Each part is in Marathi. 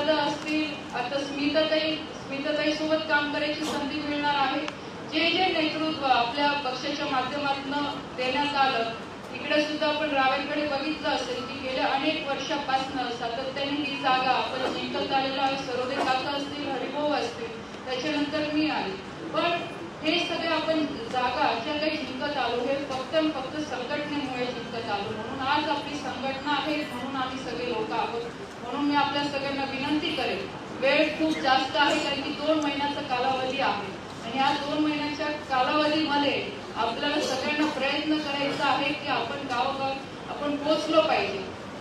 दादा असतील, आता स्मिताताई सोबत काम करायची संधी मिळणार आहे। जे नेतृत्व आपल्या पक्षाच्या माध्यमातून देण्यात आलं, इकडे सुद्धा आपण रावेरकडे बघितलं असेल की गेल्या अनेक वर्षापासून सातत्याने ही जागा आपण जिंकत आलेलो आहे। सरोदे काका असतील, हरिभाऊ असतील, त्याच्यानंतर मी आली, पण हे सगळे आपण जागा ज्या काही जिंकत आलो हे फक्त संघटनेमुळे जिंकत आलो। म्हणून आज आपली संघटना आहे, म्हणून आम्ही सगळे लोक आहोत। म्हणून मी आपल्या सगळ्यांना विनंती करेन, वेळ खूप जास्त आहे कारण की 2 महिन्याचा कालावधी आहे आणि या 2 महिन्याच्या कालावधीमध्ये आपल्याला सगळ्यांना प्रयत्न करायचा आहे की आपण गावोगाव आपण पोहोचलो पाहिजे।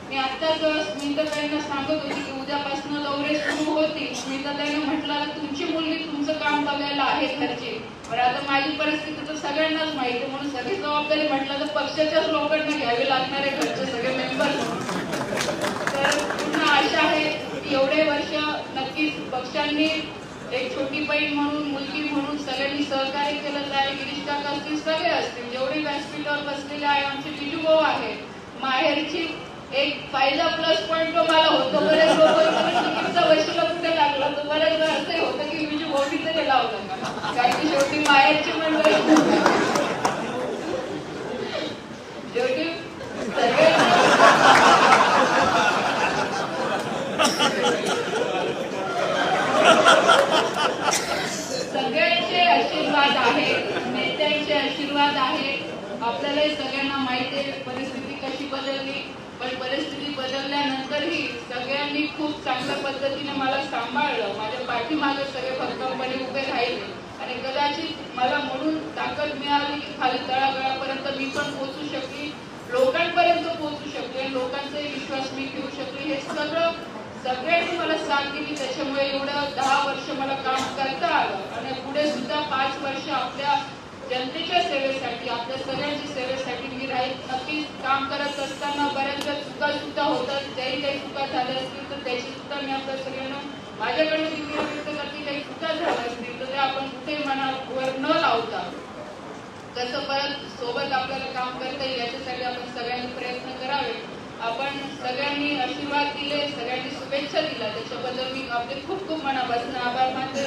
मी आत्ताच स्मिताताईंना सांगत होती की उद्यापासून दौरे सुरू होतील। स्मिताताईंना म्हटलं तुमची मुलगी तुमचं काम बघायला आहे घरची, पण आता माझी परिस्थिती तर सगळ्यांनाच माहिती, म्हणून सगळी जबाबदारी म्हटलं तर पक्षाच्याच लोकांना घ्यावी लागणार आहे, घरचे सगळे मेंबर। तर पुन्हा आशा आहे की एवढे वर्ष नक्कीच पक्षांनी एक छोटी बहीण म्हणून, मुलगी म्हणून सगळ्यांनी सहकार्य केलं आहे। गिरीश काका असतील, सगळे असतील, जेवढे व्यासपीठावर बसलेले आहे, आमचे बिजू भाऊ आहे, माहेरची एक फायदा प्लस पॉइंट तो मला होतो। बरेच लोकांचा वशिला कुठे लागला तर बरेच वेळा असं होतं की बिजू भाऊ तिथे गेला होता का, कारण की शेवटी माहेरची मंडळी शेवटी सगळ्यांचे आशीर्वाद आहे, नेत्यांचे आशीर्वाद आहे। आपल्याला सगळ्यांना माहिती आहे परिस्थिती कशी बदलली, पण परिस्थिती बदलल्यानंतरही सगळ्यांनी खूप चांगल्या पद्धतीने मला सांभाळलं, माझ्या पाठीमागे सगळे भक्कमपणे उभे राहिले आणि कदाचित मला म्हणून ताकद मिळाली की खाली तळागाळापर्यंत मी पण पोहोचू शकली, लोकांपर्यंत पोहोचू शकले, लोकांचा विश्वास मी घेऊ शकले। हे सगळ्यांनी मला साथ दिली, त्याच्यामुळे एवढं 10 वर्ष मला काम करता आलं आणि पुढे सुद्धा 5 वर्ष आपल्या जनतेच्या सेवेसाठी, आपल्या सगळ्यांच्या सेवेसाठी मी राहील। नक्कीच काम करत असताना बऱ्याचदा चुका सुद्धा होतात, ज्याही काही चुका झाल्या असतील तर त्याची सुद्धा मी आपल्या सगळ्यांना माझ्याकडे व्यक्त करते, काही चुका झाल्या असतील तर ते आपण कुठे मनावर न लावता कसं परत सोबत आपल्याला काम करता येईल याच्यासाठी आपण सगळ्यांनी प्रयत्न करावे। आपण सगळ्यांनी आशीर्वाद दिले, सगळ्यांनी शुभेच्छा दिल्या, त्याच्याबद्दल मी आपले खूप खूप मनापासून आभार मानते।